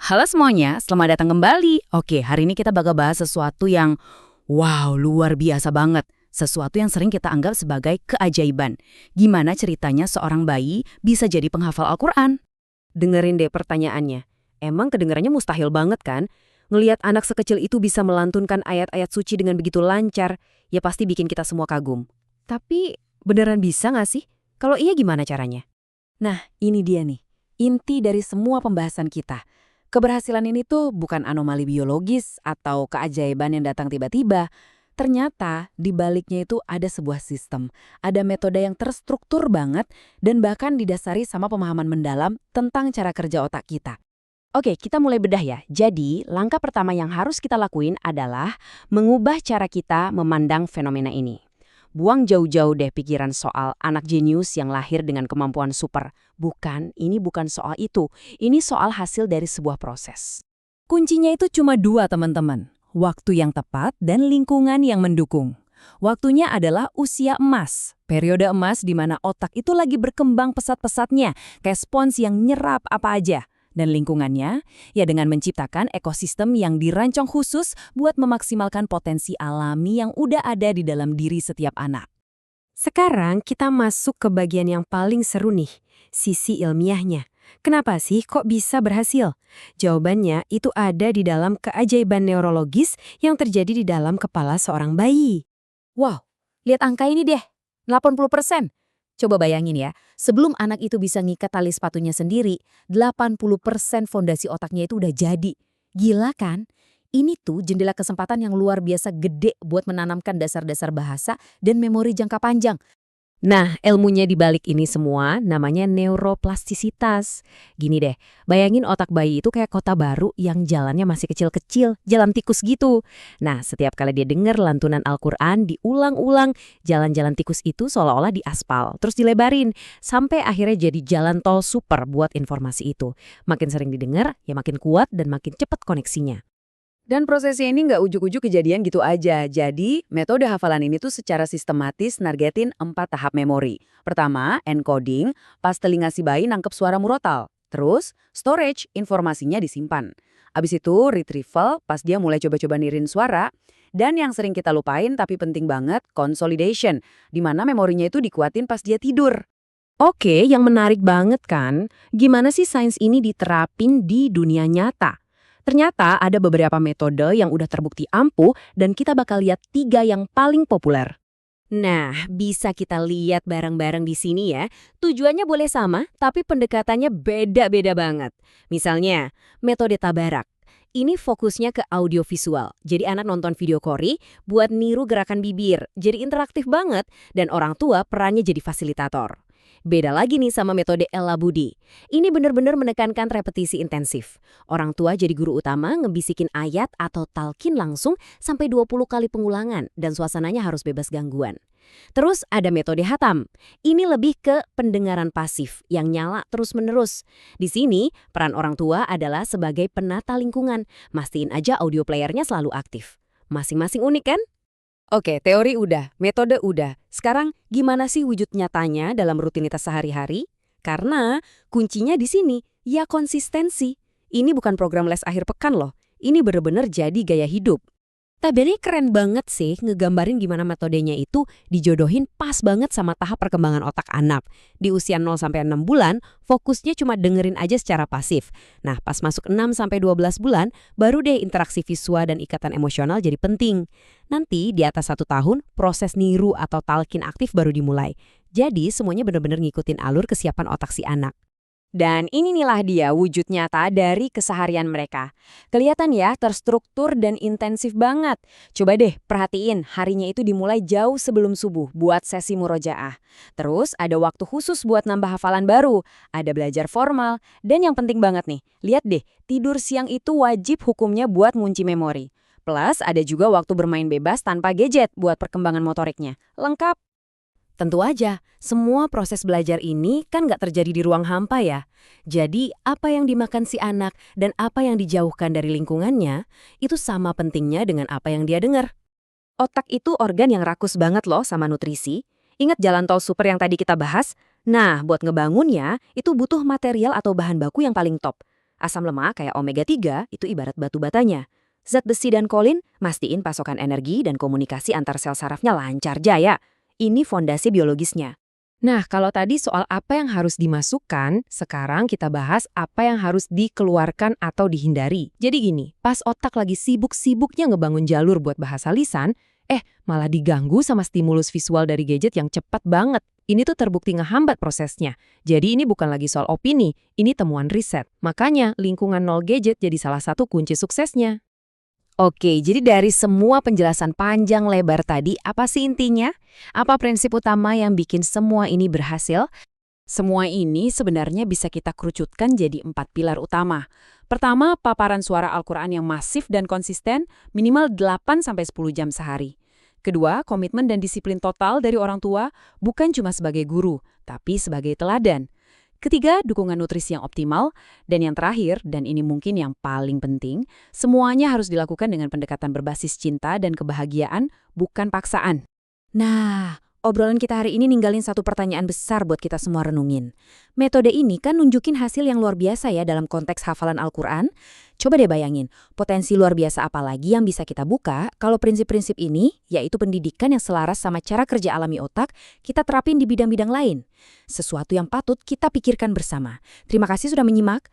Halo semuanya, selamat datang kembali. Oke, hari ini kita bakal bahas sesuatu yang wow, luar biasa banget. Sesuatu yang sering kita anggap sebagai keajaiban. Gimana ceritanya seorang bayi bisa jadi penghafal Al-Quran? Dengerin deh pertanyaannya. Emang kedengarannya mustahil banget kan? Ngelihat anak sekecil itu bisa melantunkan ayat-ayat suci dengan begitu lancar, ya pasti bikin kita semua kagum. Tapi beneran bisa nggak sih? Kalau iya gimana caranya? Nah, ini dia nih, inti dari semua pembahasan kita. Keberhasilan ini tuh bukan anomali biologis atau keajaiban yang datang tiba-tiba. Ternyata di baliknya itu ada sebuah sistem, ada metode yang terstruktur banget dan bahkan didasari sama pemahaman mendalam tentang cara kerja otak kita. Oke, kita mulai bedah ya. Jadi, langkah pertama yang harus kita lakuin adalah mengubah cara kita memandang fenomena ini. Buang jauh-jauh deh pikiran soal anak jenius yang lahir dengan kemampuan super. Bukan, ini bukan soal itu. Ini soal hasil dari sebuah proses. Kuncinya itu cuma dua teman-teman, waktu yang tepat dan lingkungan yang mendukung. Waktunya adalah usia emas, periode emas di mana otak itu lagi berkembang pesat-pesatnya, kayak spons yang nyerap apa aja. Dan lingkungannya, ya dengan menciptakan ekosistem yang dirancang khusus buat memaksimalkan potensi alami yang udah ada di dalam diri setiap anak. Sekarang kita masuk ke bagian yang paling seru nih, sisi ilmiahnya. Kenapa sih kok bisa berhasil? Jawabannya itu ada di dalam keajaiban neurologis yang terjadi di dalam kepala seorang bayi. Wow, lihat angka ini deh, 80%. Coba bayangin ya, sebelum anak itu bisa ngikat tali sepatunya sendiri, 80% fondasi otaknya itu udah jadi. Gila kan? Ini tuh jendela kesempatan yang luar biasa gede buat menanamkan dasar-dasar bahasa dan memori jangka panjang. Nah, ilmunya di balik ini semua namanya neuroplastisitas. Gini deh, bayangin otak bayi itu kayak kota baru yang jalannya masih kecil-kecil, jalan tikus gitu. Nah, setiap kali dia dengar lantunan Al-Quran diulang-ulang, jalan-jalan tikus itu seolah-olah diaspal, terus dilebarin, sampai akhirnya jadi jalan tol super buat informasi itu. Makin sering didengar, ya makin kuat dan makin cepat koneksinya. Dan prosesnya ini nggak ujuk-ujuk kejadian gitu aja. Jadi, metode hafalan ini tuh secara sistematis nargetin 4 tahap memori. Pertama, encoding, pas telinga si bayi nangkep suara murotal. Terus, storage, informasinya disimpan. Abis itu, retrieval, pas dia mulai coba-coba nirin suara. Dan yang sering kita lupain tapi penting banget, consolidation, di mana memorinya itu dikuatin pas dia tidur. Oke, yang menarik banget kan, gimana sih sains ini diterapin di dunia nyata? Ternyata ada beberapa metode yang udah terbukti ampuh dan kita bakal lihat 3 yang paling populer. Nah, bisa kita lihat bareng-bareng di sini ya. Tujuannya boleh sama, tapi pendekatannya beda-beda banget. Misalnya, metode Tabarak. Ini fokusnya ke audiovisual. Jadi anak nonton video kori buat niru gerakan bibir. Jadi interaktif banget dan orang tua perannya jadi fasilitator. Beda lagi nih sama metode Ella Budi. Ini benar-benar menekankan repetisi intensif. Orang tua jadi guru utama ngebisikin ayat atau talqin langsung sampai 20 kali pengulangan dan suasananya harus bebas gangguan. Terus ada metode Hatam. Ini lebih ke pendengaran pasif yang nyala terus-menerus. Di sini, peran orang tua adalah sebagai penata lingkungan. Mastiin aja audio playernya selalu aktif. Masing-masing unik kan? Oke, teori udah, metode udah. Sekarang gimana sih wujud nyatanya dalam rutinitas sehari-hari? Karena kuncinya di sini, ya konsistensi. Ini bukan program les akhir pekan loh. Ini bener-bener jadi gaya hidup. Tabelnya keren banget sih ngegambarin gimana metodenya itu dijodohin pas banget sama tahap perkembangan otak anak. Di usia 0-6 bulan, fokusnya cuma dengerin aja secara pasif. Nah, pas masuk 6-12 bulan, baru deh interaksi visual dan ikatan emosional jadi penting. Nanti di atas 1 tahun, proses niru atau talqin aktif baru dimulai. Jadi semuanya benar-benar ngikutin alur kesiapan otak si anak. Dan inilah dia wujud nyata dari keseharian mereka. Kelihatan ya, terstruktur dan intensif banget. Coba deh perhatiin, harinya itu dimulai jauh sebelum subuh buat sesi murojaah. Terus ada waktu khusus buat nambah hafalan baru, ada belajar formal, dan yang penting banget nih, lihat deh, tidur siang itu wajib hukumnya buat ngunci memori. Plus ada juga waktu bermain bebas tanpa gadget buat perkembangan motoriknya. Lengkap. Tentu aja, semua proses belajar ini kan nggak terjadi di ruang hampa ya. Jadi, apa yang dimakan si anak dan apa yang dijauhkan dari lingkungannya, itu sama pentingnya dengan apa yang dia dengar. Otak itu organ yang rakus banget loh sama nutrisi. Ingat jalan tol super yang tadi kita bahas? Nah, buat ngebangunnya, itu butuh material atau bahan baku yang paling top. Asam lemak kayak omega-3 itu ibarat batu batanya. Zat besi dan kolin mastiin pasokan energi dan komunikasi antar sel sarafnya lancar jaya. Ini fondasi biologisnya. Nah, kalau tadi soal apa yang harus dimasukkan, sekarang kita bahas apa yang harus dikeluarkan atau dihindari. Jadi gini, pas otak lagi sibuk-sibuknya ngebangun jalur buat bahasa lisan, malah diganggu sama stimulus visual dari gadget yang cepat banget. Ini tuh terbukti ngehambat prosesnya. Jadi ini bukan lagi soal opini, ini temuan riset. Makanya lingkungan nol gadget jadi salah satu kunci suksesnya. Oke, jadi dari semua penjelasan panjang lebar tadi, apa sih intinya? Apa prinsip utama yang bikin semua ini berhasil? Semua ini sebenarnya bisa kita kerucutkan jadi 4 pilar utama. Pertama, paparan suara Al-Quran yang masif dan konsisten, minimal 8-10 jam sehari. Kedua, komitmen dan disiplin total dari orang tua, bukan cuma sebagai guru, tapi sebagai teladan. Ketiga, dukungan nutrisi yang optimal. Dan yang terakhir, dan ini mungkin yang paling penting, semuanya harus dilakukan dengan pendekatan berbasis cinta dan kebahagiaan, bukan paksaan. Nah, obrolan kita hari ini ninggalin satu pertanyaan besar buat kita semua renungin. Metode ini kan nunjukin hasil yang luar biasa ya dalam konteks hafalan Al-Quran. Coba deh bayangin, potensi luar biasa apa lagi yang bisa kita buka kalau prinsip-prinsip ini, yaitu pendidikan yang selaras sama cara kerja alami otak, kita terapin di bidang-bidang lain. Sesuatu yang patut kita pikirkan bersama. Terima kasih sudah menyimak.